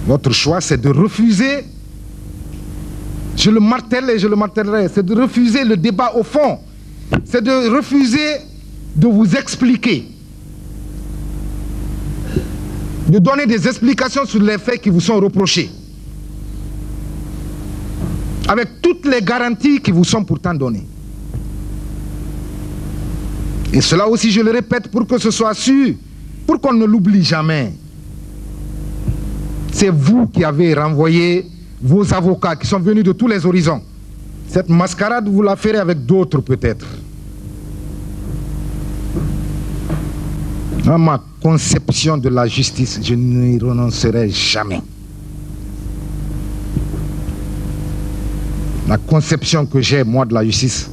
Votre choix, c'est de refuser, je le martèle et je le martèlerai, c'est de refuser le débat au fond. C'est de refuser de vous expliquer. De donner des explications sur les faits qui vous sont reprochés. Avec toutes les garanties qui vous sont pourtant données. Et cela aussi, je le répète, pour que ce soit sûr, pour qu'on ne l'oublie jamais. C'est vous qui avez renvoyé vos avocats qui sont venus de tous les horizons. Cette mascarade, vous la ferez avec d'autres peut-être. Dans ma conception de la justice, je n'y renoncerai jamais. La conception que j'ai, moi, de la justice,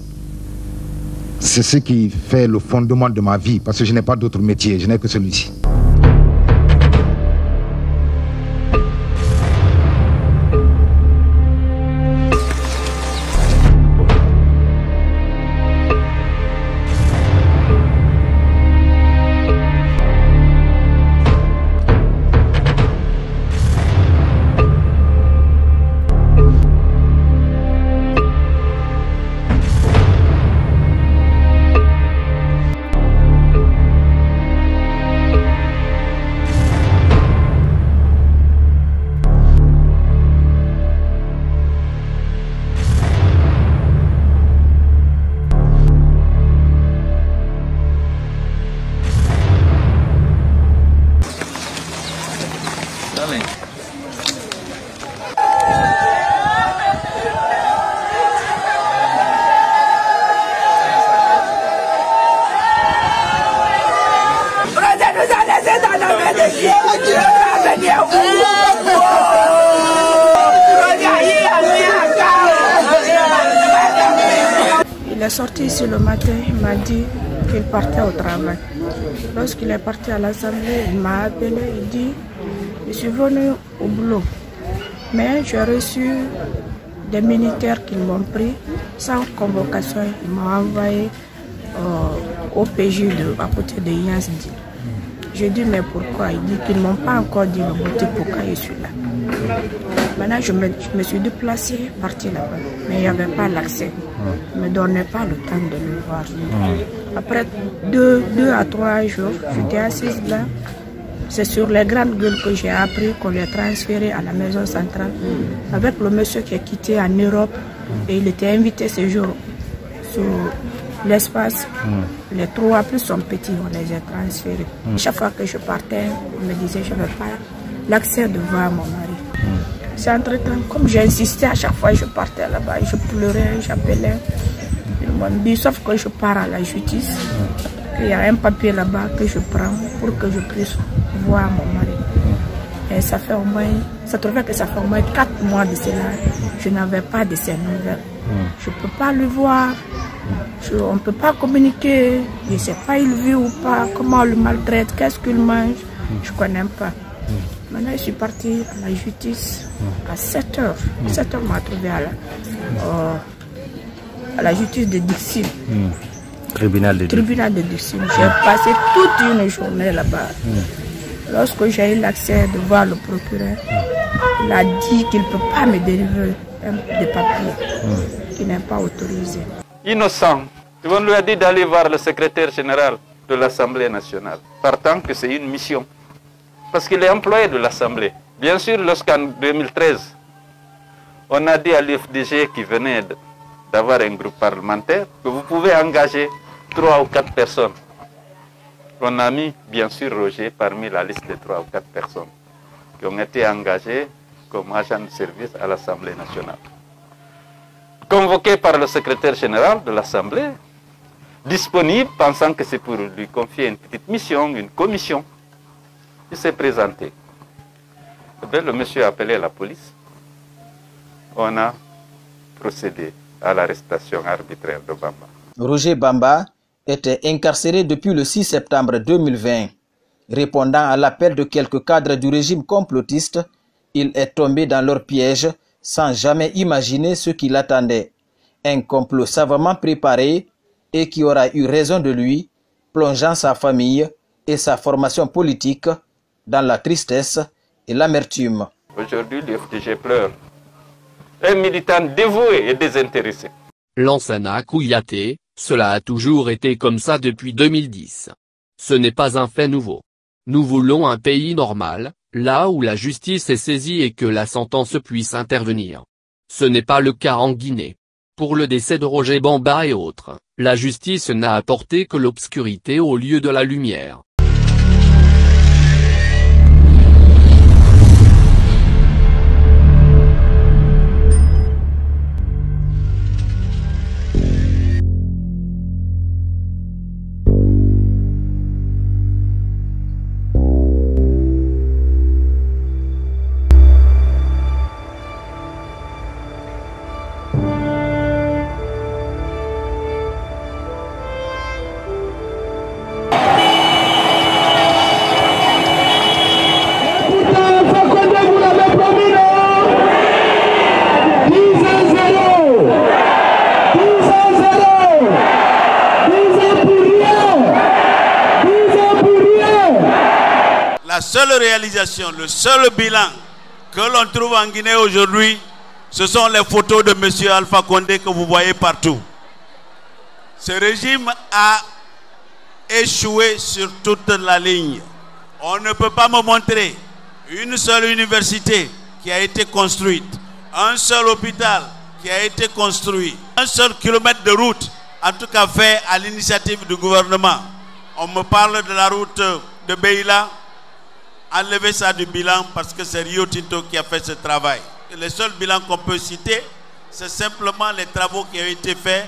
c'est ce qui fait le fondement de ma vie, parce que je n'ai pas d'autre métier, je n'ai que celui-ci. Il est sorti ici le matin, il m'a dit qu'il partait au travail. Lorsqu'il est parti à l'Assemblée, il m'a appelé, il dit « Je suis venu au boulot, mais j'ai reçu des militaires qui m'ont pris sans convocation. Ils m'ont envoyé au PJ à côté de Yansdi. » J'ai dit « Mais pourquoi ?» Il dit qu'ils ne m'ont pas encore dit le motif pourquoi je suis là. Maintenant, je me suis déplacé, parti là-bas, mais il n'y avait pas l'accès. Il ne me donnait pas le temps de le voir. Après 2 à 3 jours, j'étais assise là. C'est sur les grandes gueules que j'ai appris qu'on les transféré à la maison centrale avec le monsieur qui est quitté en Europe et il était invité ce jour sur l'espace. Les 3 plus son petit, on les a transférés. Chaque fois que je partais, on me disait je n'avais pas l'accès de voir mon mari. C'est entre-temps, comme j'insistais à chaque fois que je partais là-bas, je pleurais, j'appelais. Ils m'ont dit, sauf que je pars à la justice, qu'il y a un papier là-bas que je prends pour que je puisse voir mon mari. Et ça fait au moins, ça trouvait que ça fait au moins 4 mois de cela. Je n'avais pas de ces nouvelles. Je ne peux pas le voir, on ne peut pas communiquer, je ne sais pas il vit ou pas, comment on le maltraite, qu'est-ce qu'il mange, je ne connais pas. Maintenant, je suis partie à la justice à 7 h. 7 h m'a trouvé à la justice de Dixine. Tribunal de Dixine. J'ai passé toute une journée là-bas. Lorsque j'ai eu l'accès de voir le procureur, il a dit qu'il ne peut pas me délivrer des papiers, qu'il n'est pas autorisé. Innocent, on lui a dit d'aller voir le secrétaire général de l'Assemblée nationale, partant que c'est une mission. Parce qu'il est employé de l'Assemblée. Bien sûr, lorsqu'en 2013, on a dit à l'UFDG qui venait d'avoir un groupe parlementaire que vous pouvez engager 3 ou 4 personnes. On a mis, bien sûr, Roger parmi la liste de 3 ou 4 personnes qui ont été engagées comme agents de service à l'Assemblée nationale. Convoqué par le secrétaire général de l'Assemblée, disponible, pensant que c'est pour lui confier une petite mission, une commission. Il s'est présenté. Le monsieur a appelé la police. On a procédé à l'arrestation arbitraire de Bamba. Roger Bamba était incarcéré depuis le 6 septembre 2020. Répondant à l'appel de quelques cadres du régime complotiste, il est tombé dans leur piège sans jamais imaginer ce qui l'attendait. Un complot savamment préparé et qui aura eu raison de lui, plongeant sa famille et sa formation politique dans la tristesse et l'amertume. Aujourd'hui, l'UFDG pleure. Un militant dévoué et désintéressé. Lansana Kouyaté, cela a toujours été comme ça depuis 2010. Ce n'est pas un fait nouveau. Nous voulons un pays normal, là où la justice est saisie et que la sentence puisse intervenir. Ce n'est pas le cas en Guinée. Pour le décès de Roger Bamba et autres, la justice n'a apporté que l'obscurité au lieu de la lumière. La seule réalisation, le seul bilan que l'on trouve en Guinée aujourd'hui, ce sont les photos de M. Alpha Condé que vous voyez partout. Ce régime a échoué sur toute la ligne. On ne peut pas me montrer une seule université qui a été construite, un seul hôpital qui a été construit, un seul kilomètre de route, en tout cas fait à l'initiative du gouvernement. On me parle de la route de Beila. Enlevez ça du bilan parce que c'est Rio Tinto qui a fait ce travail. Et le seul bilan qu'on peut citer, c'est simplement les travaux qui ont été faits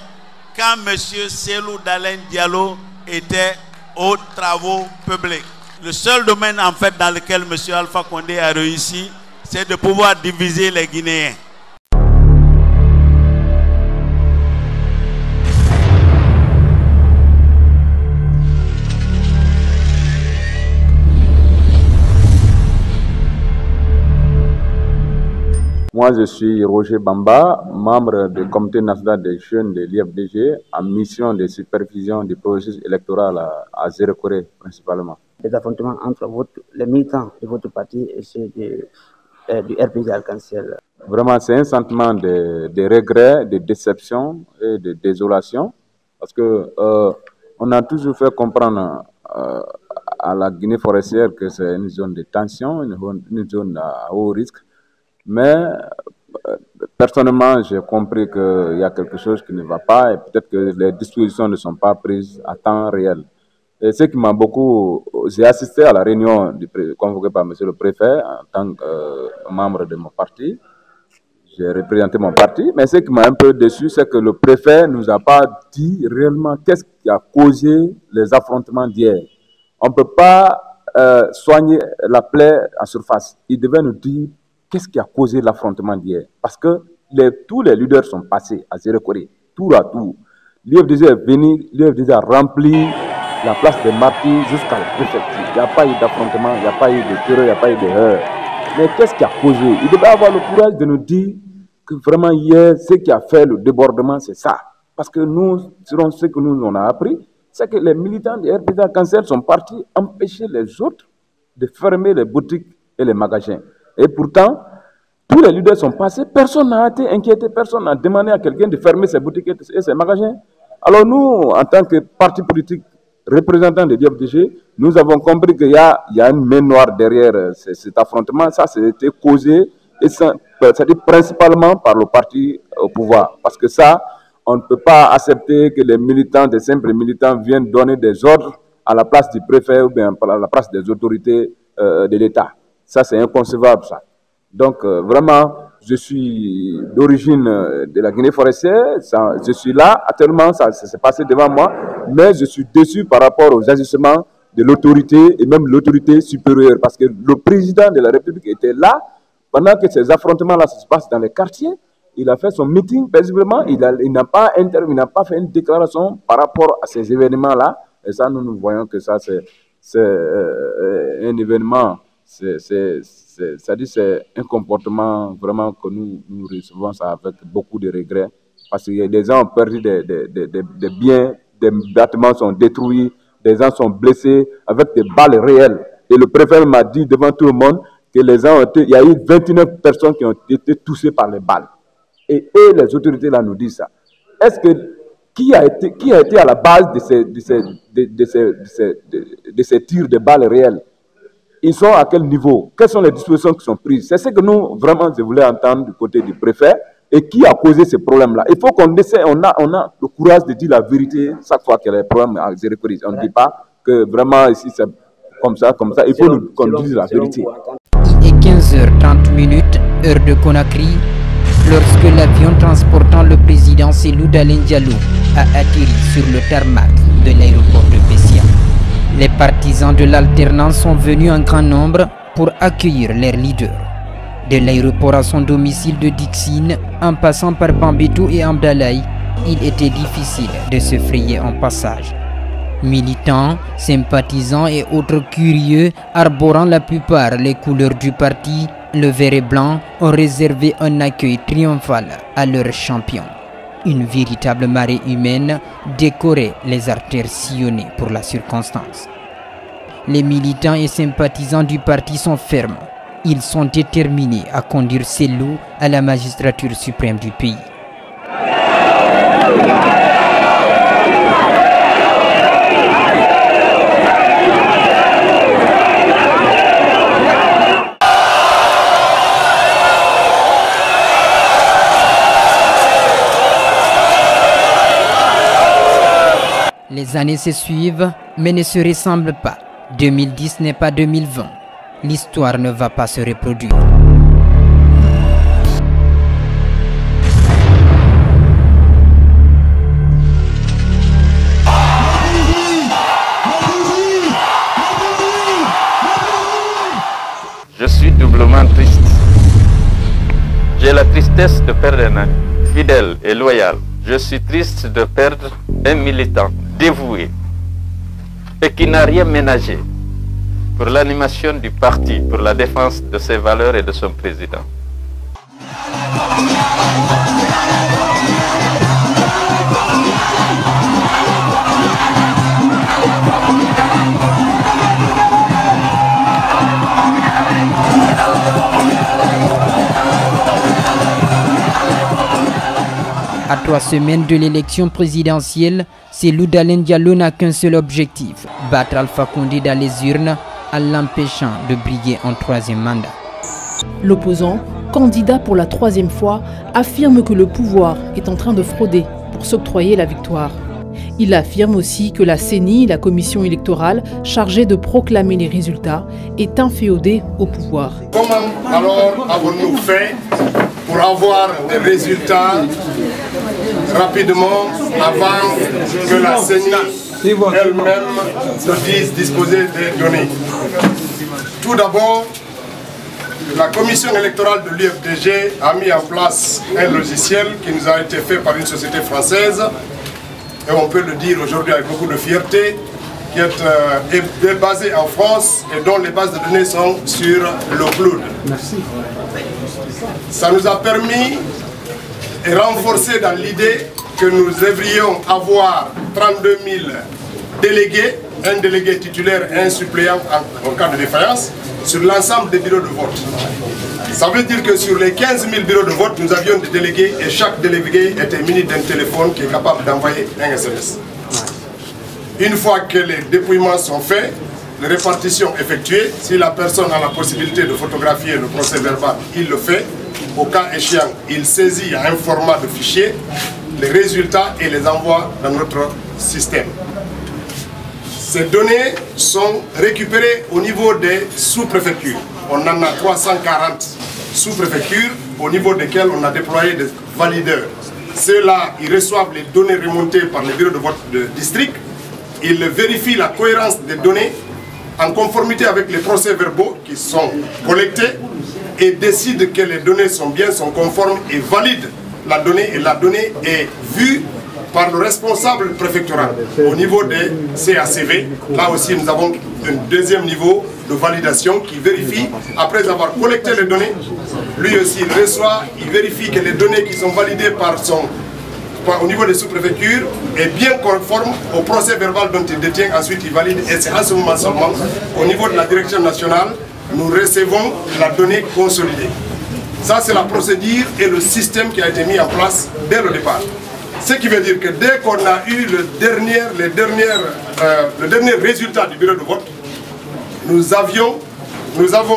quand M. Selou Dalein Diallo était aux travaux publics. Le seul domaine en fait dans lequel M. Alpha Condé a réussi, c'est de pouvoir diviser les Guinéens. Moi, je suis Roger Bamba, membre du comité national des jeunes de l'IFDG, en mission de supervision du processus électoral à Zéro-Corée, principalement. Les affrontements entre les militants de votre parti et ceux du RPG Arc-en-Ciel. Vraiment, c'est un sentiment de regret, de déception et de désolation, parce que on a toujours fait comprendre à la Guinée forestière que c'est une zone de tension, une zone à haut risque. Mais personnellement, j'ai compris qu'il y a quelque chose qui ne va pas et peut-être que les dispositions ne sont pas prises à temps réel. Et ce qui m'a beaucoup... J'ai assisté à la réunion convoquée par M. le préfet en tant que membre de mon parti. J'ai représenté mon parti, mais ce qui m'a un peu déçu, c'est que le préfet ne nous a pas dit réellement qu'est-ce qui a causé les affrontements d'hier. On ne peut pas soigner la plaie en surface. Il devait nous dire qu'est-ce qui a causé l'affrontement d'hier. Parce que tous les leaders sont passés à Zéro-Corée, tour à tour. L'IFDG est venu, l'IFDG a rempli la place des martyrs jusqu'à la préfecture. Il n'y a pas eu d'affrontement, il n'y a pas eu de terreur, il n'y a pas eu de heurts. Mais qu'est-ce qui a causé? Il devait avoir le courage de nous dire que vraiment hier, ce qui a fait le débordement, c'est ça. Parce que nous, selon ce que nous on a appris, c'est que les militants du RPG Arc-en-Ciel sont partis empêcher les autres de fermer les boutiques et les magasins. Et pourtant, tous les leaders sont passés, personne n'a été inquiété, personne n'a demandé à quelqu'un de fermer ses boutiques et ses magasins. Alors nous, en tant que parti politique, représentants de l'IFDG, nous avons compris qu'il y a une main noire derrière cet affrontement. Ça, c'était causé, et c'est principalement par le parti au pouvoir. Parce que ça, on ne peut pas accepter que les militants, des simples militants, viennent donner des ordres à la place du préfet ou bien à la place des autorités de l'État. Ça, c'est inconcevable, ça. Donc, vraiment, je suis d'origine de la Guinée forestière. Je suis là, actuellement, ça s'est passé devant moi, mais je suis déçu par rapport aux agissements de l'autorité et même l'autorité supérieure. Parce que le président de la République était là, pendant que ces affrontements-là se passent dans les quartiers. Il a fait son meeting paisiblement, il n'a pas fait une déclaration par rapport à ces événements-là. Et ça, nous voyons que ça, c'est un événement. C'est-à-dire c'est un comportement vraiment que nous recevons ça avec beaucoup de regrets parce que les gens ont perdu des biens, des bâtiments sont détruits, des gens sont blessés avec des balles réelles. Et le préfet m'a dit devant tout le monde que les gens ont été, il y a eu 29 personnes qui ont été touchées par les balles. Et eux, les autorités là nous disent ça. Est-ce que qui a été à la base de ces tirs de balles réelles? Ils sont à quel niveau? Quelles sont les dispositions qui sont prises? C'est ce que nous, vraiment, je voulais entendre du côté du préfet. Et qui a causé ces problèmes-là? Il faut qu'on essaie, on a le courage de dire la vérité chaque fois qu'il y a des problèmes à Zérécoris. On ne dit pas que vraiment ici c'est comme ça. Il faut qu'on dise la vérité. Il est 15h30, heure de Conakry, lorsque l'avion transportant le président Cellou Dalein Diallo a atterri sur le tarmac de l'aéroport de Bessia. Les partisans de l'alternance sont venus en grand nombre pour accueillir leur leader. De l'aéroport à son domicile de Dixine, en passant par Bambeto et Amdalaï, il était difficile de se frayer un passage. Militants, sympathisants et autres curieux, arborant la plupart les couleurs du parti, le vert et blanc, ont réservé un accueil triomphal à leur champion. Une véritable marée humaine décorait les artères sillonnées pour la circonstance. Les militants et sympathisants du parti sont fermes. Ils sont déterminés à conduire Cellou à la magistrature suprême du pays. Les années se suivent, mais ne se ressemblent pas. 2010 n'est pas 2020. L'histoire ne va pas se reproduire. Je suis doublement triste. J'ai la tristesse de perdre un ami fidèle et loyal. Je suis triste de perdre un militant dévoué et qui n'a rien ménagé pour l'animation du parti, pour la défense de ses valeurs et de son président. À 3 semaines de l'élection présidentielle, Cellou Dalein Diallo n'a qu'un seul objectif, battre Alpha Condé dans les urnes en l'empêchant de briguer un 3e mandat. L'opposant, candidat pour la 3e fois, affirme que le pouvoir est en train de frauder pour s'octroyer la victoire. Il affirme aussi que la CENI, la commission électorale chargée de proclamer les résultats, est inféodée au pouvoir. Comment alors avons-nous fait pour avoir des résultats rapidement avant que la CENI elle-même se dise disposer des données? Tout d'abord, la commission électorale de l'UFDG a mis en place un logiciel qui nous a été fait par une société française, et on peut le dire aujourd'hui avec beaucoup de fierté, qui est basé en France et dont les bases de données sont sur le cloud. Merci. Ça nous a permis et renforcé dans l'idée que nous devrions avoir 32 000 délégués, un délégué titulaire et un suppléant en cas de défaillance, sur l'ensemble des bureaux de vote. Ça veut dire que sur les 15 000 bureaux de vote, nous avions des délégués et chaque délégué était muni d'un téléphone qui est capable d'envoyer un SMS. Une fois que les dépouillements sont faits, les répartitions effectuées, si la personne a la possibilité de photographier le procès verbal, il le fait. Au cas échéant, il saisit un format de fichier les résultats et les envoie dans notre système. Ces données sont récupérées au niveau des sous-préfectures. On en a 340 sous-préfectures au niveau desquelles on a déployé des valideurs. Ceux-là, ils reçoivent les données remontées par les bureaux de vote de district. Ils vérifient la cohérence des données en conformité avec les procès-verbaux qui sont collectés et décident que les données sont conformes et valident la donnée. Et la donnée est vue par le responsable préfectoral au niveau des CACV. Là aussi, nous avons un deuxième niveau de validation qui vérifie, après avoir collecté les données, lui aussi il reçoit, il vérifie que les données qui sont validées au niveau des sous-préfectures est bien conforme au procès verbal dont il détient. Ensuite, il valide et c'est à ce moment seulement, au niveau de la direction nationale, nous recevons la donnée consolidée. Ça, c'est la procédure et le système qui a été mis en place dès le départ. Ce qui veut dire que dès qu'on a eu le dernier résultat du bureau de vote, nous avons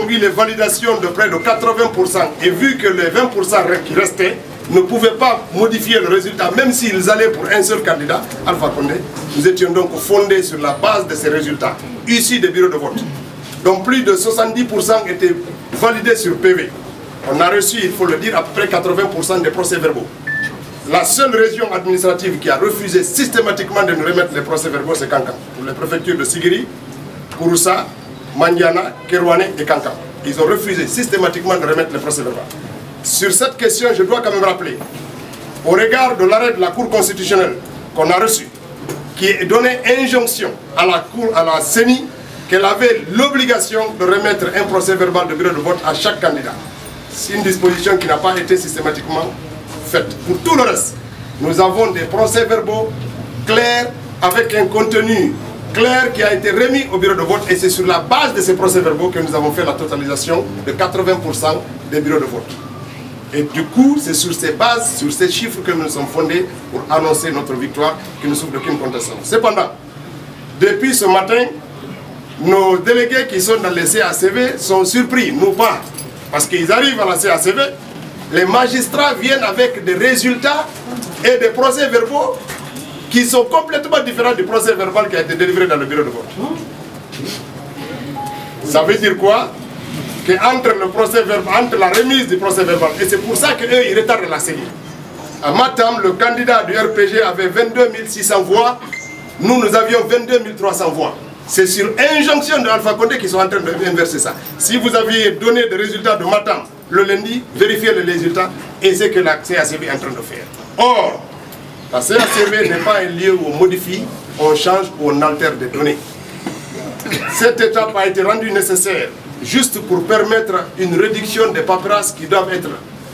eu les validations de près de 80%. Et vu que les 20% qui restaient ne pouvaient pas modifier le résultat, même s'ils allaient pour un seul candidat, Alpha Condé, nous étions donc fondés sur la base de ces résultats, issus des bureaux de vote. Donc plus de 70% étaient validés sur PV. On a reçu, il faut le dire, à peu près 80% des procès-verbaux. La seule région administrative qui a refusé systématiquement de nous remettre les procès-verbaux, c'est Kankan. Pour les préfectures de Sigiri, Kouroussa, Mandiana, Kerouané et Kankan. Ils ont refusé systématiquement de remettre les procès-verbaux. Sur cette question, je dois quand même rappeler, au regard de l'arrêt de la Cour constitutionnelle qu'on a reçu, qui donnait injonction à la CENI qu'elle avait l'obligation de remettre un procès-verbal de bureau de vote à chaque candidat. C'est une disposition qui n'a pas été systématiquement faite. Pour tout le reste, nous avons des procès-verbaux clairs avec un contenu clair qui a été remis au bureau de vote et c'est sur la base de ces procès-verbaux que nous avons fait la totalisation de 80% des bureaux de vote. Et du coup, c'est sur ces bases, sur ces chiffres que nous sommes fondés pour annoncer notre victoire qui ne souffre d'aucune contestation. Cependant, depuis ce matin, nos délégués qui sont dans les CACV sont surpris, nous pas. Parce qu'ils arrivent à la CACV, les magistrats viennent avec des résultats et des procès-verbaux qui sont complètement différents du procès-verbal qui a été délivré dans le bureau de vote. Ça veut dire quoi? Qu'entre la remise du procès-verbal, et c'est pour ça qu'eux, ils retardent la CENI. À Matam, le candidat du RPG avait 22 600 voix, nous avions 22 300 voix. C'est sur injonction de Alpha Condé qu'ils sont en train d'inverser ça. Si vous aviez donné des résultats de Matam le lundi, vérifiez les résultats et c'est que la CACV est en train de faire. Or, la CACV n'est pas un lieu où on modifie, on change ou on altère des données. Cette étape a été rendue nécessaire juste pour permettre une réduction des paperasses qui doivent être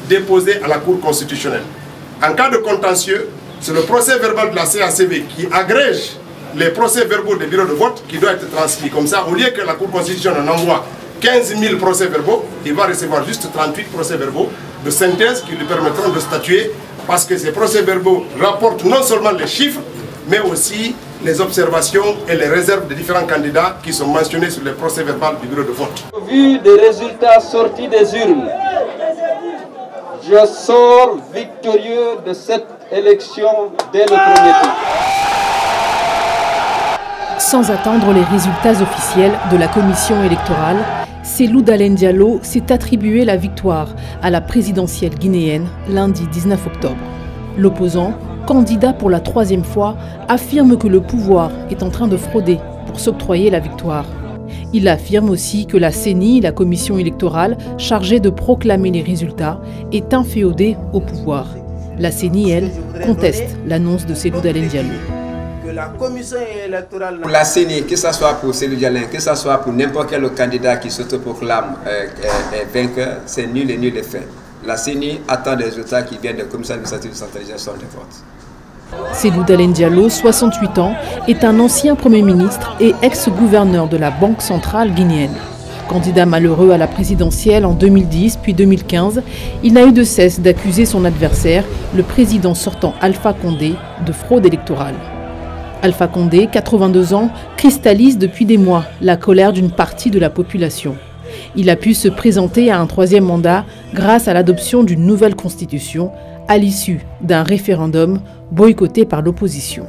déposées à la Cour constitutionnelle. En cas de contentieux, c'est le procès-verbal de la CACV qui agrège les procès-verbaux des bureaux de vote qui doivent être transmis. Comme ça, au lieu que la Cour constitutionnelle en envoie 15 000 procès-verbaux, il va recevoir juste 38 procès-verbaux de synthèse qui lui permettront de statuer parce que ces procès-verbaux rapportent non seulement les chiffres, mais aussi les observations et les réserves des différents candidats qui sont mentionnés sur les procès-verbaux du bureau de vote. Au vu des résultats sortis des urnes, je sors victorieux de cette élection dès le premier tour. Sans attendre les résultats officiels de la commission électorale, Cellou Dalein Diallo s'est attribué la victoire à la présidentielle guinéenne lundi 19 octobre. L'opposant, candidat pour la troisième fois, affirme que le pouvoir est en train de frauder pour s'octroyer la victoire. Il affirme aussi que la CENI, la commission électorale chargée de proclamer les résultats, est inféodée au pouvoir. La CENI, elle, conteste l'annonce de Cellou Dalein Diallo. La commission électorale... Pour la CENI, que ce soit pour Cellou Dalein, que ce soit pour n'importe quel candidat qui s'autoproclame vainqueur, c'est nul et nul de fait. La CENI attend des résultats qui viennent de la commission administrative de centralisation des votes. Cellou Dalein Diallo, 68 ans, est un ancien Premier ministre et ex-gouverneur de la Banque centrale guinéenne. Candidat malheureux à la présidentielle en 2010 puis 2015, il n'a eu de cesse d'accuser son adversaire, le président sortant Alpha Condé, de fraude électorale. Alpha Condé, 82 ans, cristallise depuis des mois la colère d'une partie de la population. Il a pu se présenter à un troisième mandat grâce à l'adoption d'une nouvelle constitution à l'issue d'un référendum boycotté par l'opposition.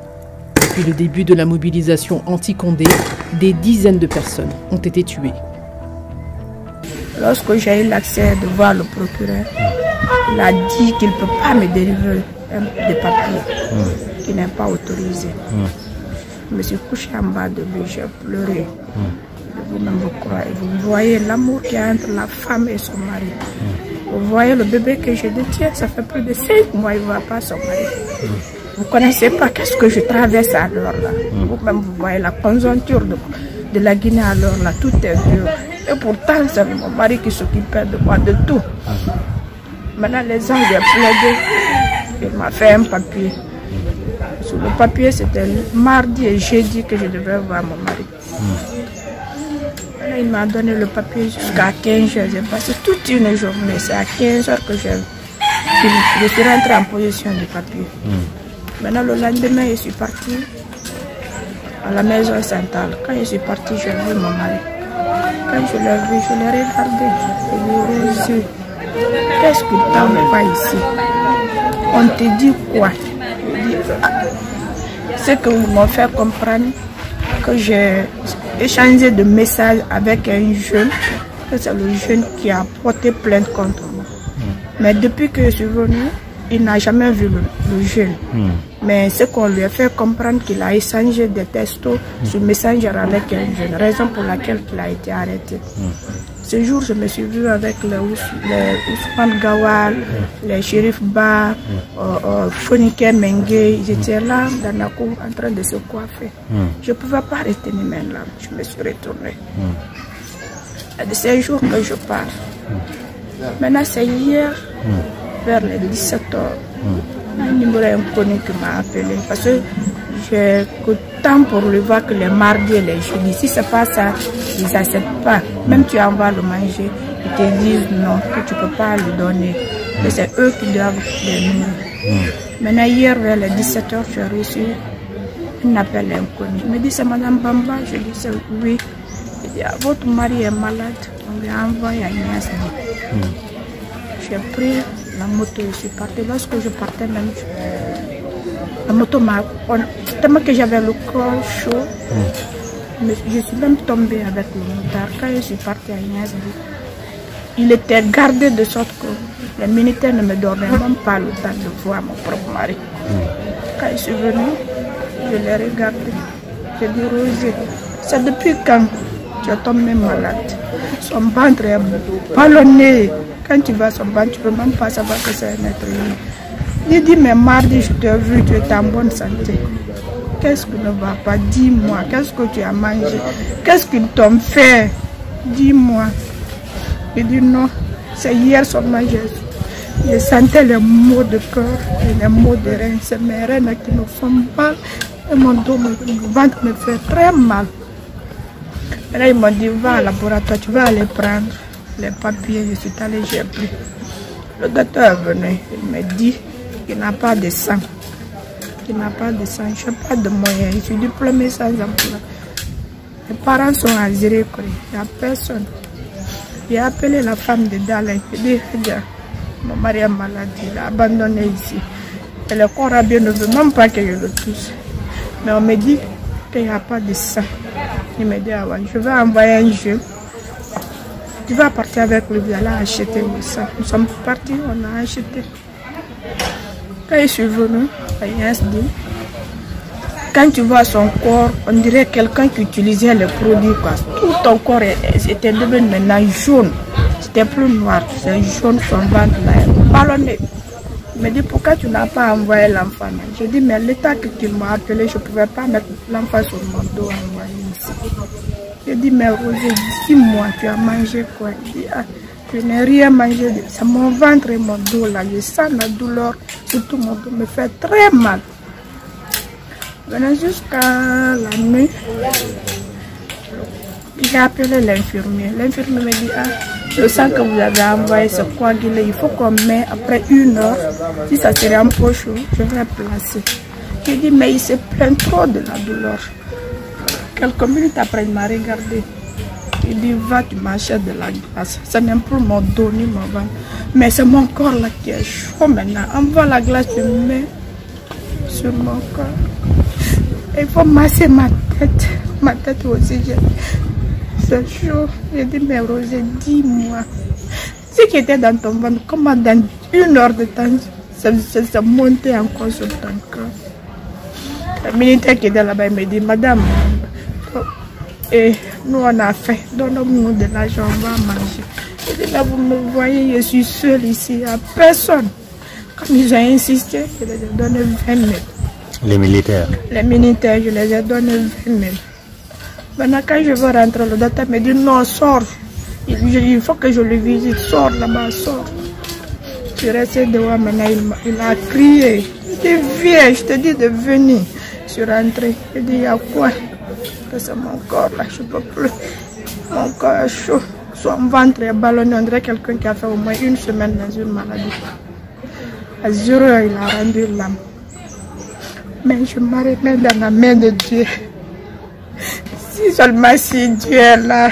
Depuis le début de la mobilisation anti-Condé, des dizaines de personnes ont été tuées. Lorsque j'ai eu l'accès de voir le procureur, il a dit qu'il ne peut pas me délivrer des papiers qui n'est pas autorisé. Je me suis couché en bas de lui, j'ai pleuré. Vous-même vous croyez. Vous voyez l'amour qu'il y a entre la femme et son mari. Vous voyez le bébé que je détiens, ça fait plus de 5 mois, il ne voit pas son mari. Vous ne connaissez pas qu'est-ce que je traverse à l'heure là. Vous-même vous voyez la conjoncture de la Guinée à l'heure là, tout est dur. Et pourtant, c'est mon mari qui s'occupait de moi, de tout. Maintenant, les gens viennent plaider. Il m'a fait un papier. Sur le papier, c'était mardi et jeudi que je devais voir mon mari. Maintenant, il m'a donné le papier jusqu'à 15 heures. J'ai passé toute une journée. C'est à 15 heures que je suis rentrée en possession du papier. Maintenant, le lendemain, je suis partie à la maison centrale. Quand je suis partie, j'ai vu mon mari. Quand je l'ai vu, je l'ai regardé. Je lui ai dit, qu'est-ce que tu n'as pas ici? On te dit quoi? Je dis, c'est que vous m'ont fait comprendre que j'ai échangé de messages avec un jeune, que c'est le jeune qui a porté plainte contre moi. Mais depuis que je suis venue, il n'a jamais vu le jeune. Mais ce qu'on lui a fait comprendre qu'il a échangé des textos sur Messenger avec un jeune, raison pour laquelle il a été arrêté. Ce jour, je me suis vue avec les Ousmane Gawal, les Chérif Ba, Fonike Mengue. Ils étaient là dans la cour en train de se coiffer. Je ne pouvais pas rester mes mains là. Je me suis retournée. C'est un jour que je pars. Maintenant, c'est hier, vers les 17h. Un numéro inconnu qui m'a appelé. Parce que j'ai que temps pour le voir que les mardis et les jeudis. Si ce n'est pas ça, ils n'acceptent pas. Même tu envoies le manger, ils te disent non, que tu ne peux pas lui donner. Mais c'est eux qui doivent les nourrir. Maintenant, hier, vers les 17h, j'ai reçu un appel inconnu. Il me dit, c'est Madame Bamba. Je dis, c'est oui. Il dit, votre mari est malade. On lui a envoyé à Nias. J'ai pris la moto, je suis partie. Lorsque je partais même, la moto m'a... Tellement que j'avais le corps chaud, je suis même tombée avec le motard. Quand je suis partie à Nias, il était gardé de sorte que les militaires ne me donnaient même pas le temps de voir mon propre mari. Quand je suis venue, je l'ai regardé. J'ai dit, Roger, c'est depuis quand tu es tombé malade? Son ventre est ballonné. Quand tu vas à son ventre, tu ne peux même pas savoir que c'est un être humain. Il dit, mais mardi, je t'ai vu, tu es en bonne santé. Qu'est-ce qui ne va pas? Dis-moi, qu'est-ce que tu as mangé? Qu'est-ce qu'ils t'ont fait? Dis-moi. Il dit, non, c'est hier seulement je sentais les maux de cœur et les maux de reins. C'est mes reins qui me font mal et mon dos, mon ventre me fait très mal. Et là, ils m'ont dit, va au laboratoire, tu vas aller prendre les papiers. Je suis allée, j'ai pris. Le docteur est venu, il me dit qu'il n'a pas de sang. Il n'a pas de sang, je n'ai pas de moyens. Je suis diplômée sans emploi. Mes parents sont à Zérékori, il n'y a personne. J'ai appelé la femme de Dalai. Il dit, mon mari est malade, il a abandonné ici. Et le corps ne veut même pas que je le touche. Mais on me dit qu'il n'y a pas de sang. Il me dit, ah ouais, je vais envoyer un jeune. Tu vas partir avec lui, vous allez acheter le sang. Nous sommes partis, on a acheté. Quand je suis venue, quand tu vois son corps, on dirait quelqu'un qui utilisait les produits. Quoi. Tout ton corps était devenu maintenant jaune. C'était plus noir, c'est jaune, son ventre là, ballonné. Il me dit, pourquoi tu n'as pas envoyé l'enfant? Je dis, mais l'état que tu m'as appelé, je ne pouvais pas mettre l'enfant sur mon dos envoyer ici. Je dis, mais Roger, dis-moi, tu as mangé quoi? Il dit, ah, je n'ai rien mangé. C'est mon ventre et mon dos là. Je sens la douleur, surtout mon dos me fait très mal. Maintenant, jusqu'à la nuit, j'ai appelé l'infirmier. L'infirmier me dit, ah, le sang que vous avez envoyé, c'est coagulé. Il faut qu'on mette après 1 heure. Si ça serait un peu chaud, je vais placer. J'ai dit, mais il se plaint trop de la douleur. Quelques minutes après, il m'a regardé. Il dit, va, tu m'achètes de la glace. Ce n'est plus mon dos ni mon ventre. Mais c'est mon corps là qui est chaud maintenant. Envoie la glace, tu me mets sur mon corps. Il faut masser ma tête. Ma tête aussi, c'est chaud. J'ai dit, mais Roger, dis-moi. Ce qui était dans ton ventre, comment dans 1 heure de temps, ça montait encore sur ton corps. Le militaire qui était là-bas, il me dit, madame, et nous on a faim, donne-nous de l'argent, on va manger. Je dis, là vous me voyez, je suis seule ici, il n'y a personne. Comme ils ont insisté, je les ai donné 20 000. Les militaires? Les militaires, je les ai donné 20 000. Maintenant quand je veux rentrer, le docteur me dit, non, sors. Il faut que je le visite, sors là-bas, sors. Je suis restée dehors, maintenant il a crié. Il dit, viens, je te dis de venir. Je suis rentrée, il dit, il y a quoi? C'est mon corps là, je ne peux plus. Mon corps est chaud. Son ventre est ballonné. On dirait quelqu'un qui a fait au moins une semaine dans une maladie. À 0 heure, il a rendu l'âme. Mais je me remets dans la main de Dieu. Si seulement si Dieu est là.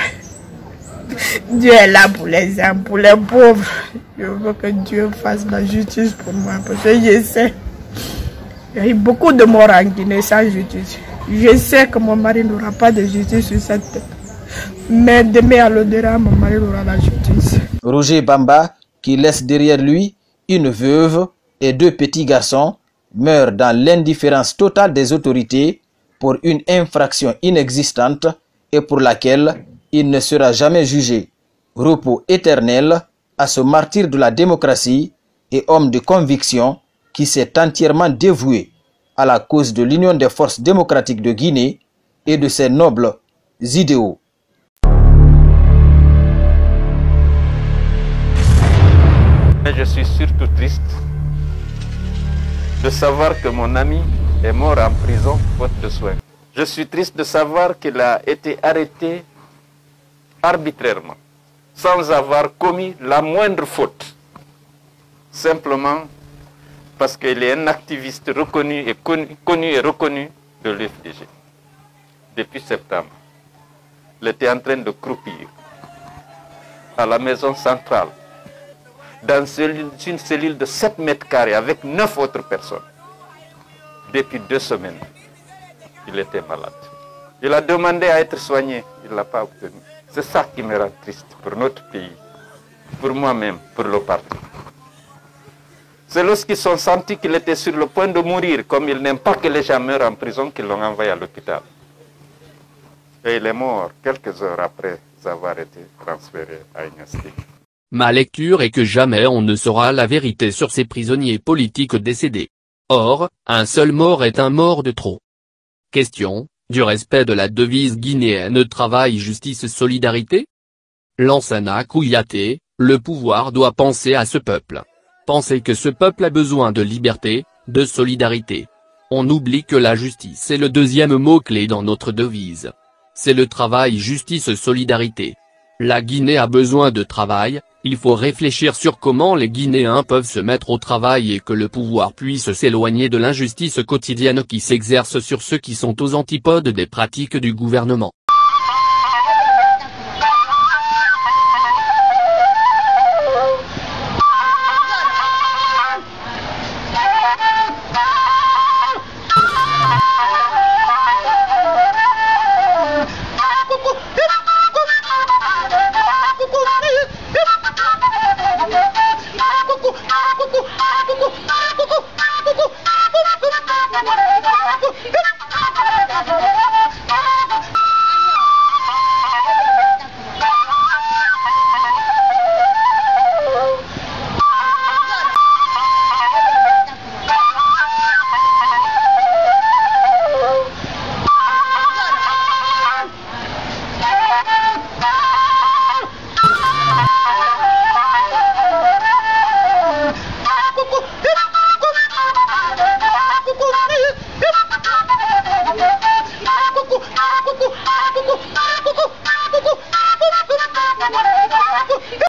Dieu est là pour les hommes, pour les pauvres. Je veux que Dieu fasse la justice pour moi. Parce que je sais. Il y a eu beaucoup de morts en Guinée sans justice. Je sais que mon mari n'aura pas de justice sur cette tête. Mais demain à l'au-delà, mon mari aura la justice. Roger Bamba, qui laisse derrière lui une veuve et 2 petits garçons, meurt dans l'indifférence totale des autorités pour une infraction inexistante et pour laquelle il ne sera jamais jugé. Repos éternel à ce martyr de la démocratie et homme de conviction qui s'est entièrement dévoué à la cause de l'Union des forces démocratiques de Guinée et de ses nobles idéaux. Je suis surtout triste de savoir que mon ami est mort en prison faute de soins. Je suis triste de savoir qu'il a été arrêté arbitrairement, sans avoir commis la moindre faute, simplement parce qu'il est un activiste reconnu et connu et reconnu de l'UFDG. Depuis septembre, il était en train de croupir à la maison centrale, dans une cellule de 7 mètres carrés avec 9 autres personnes. Depuis 2 semaines, il était malade. Il a demandé à être soigné, il ne l'a pas obtenu. C'est ça qui me rend triste pour notre pays, pour moi-même, pour le parti. C'est lorsqu'ils sont sentis qu'il était sur le point de mourir, comme ils n'aiment pas que les gens meurent en prison, qu'ils l'ont envoyé à l'hôpital. Et il est mort quelques heures après avoir été transféré à Ignastik. Ma lecture est que jamais on ne saura la vérité sur ces prisonniers politiques décédés. Or, un seul mort est un mort de trop. Question, du respect de la devise guinéenne travail, justice, solidarité? Lansana Kouyaté, le pouvoir doit penser à ce peuple. Penser que ce peuple a besoin de liberté, de solidarité. On oublie que la justice est le deuxième mot-clé dans notre devise. C'est le travail, justice, solidarité. La Guinée a besoin de travail, il faut réfléchir sur comment les Guinéens peuvent se mettre au travail et que le pouvoir puisse s'éloigner de l'injustice quotidienne qui s'exerce sur ceux qui sont aux antipodes des pratiques du gouvernement.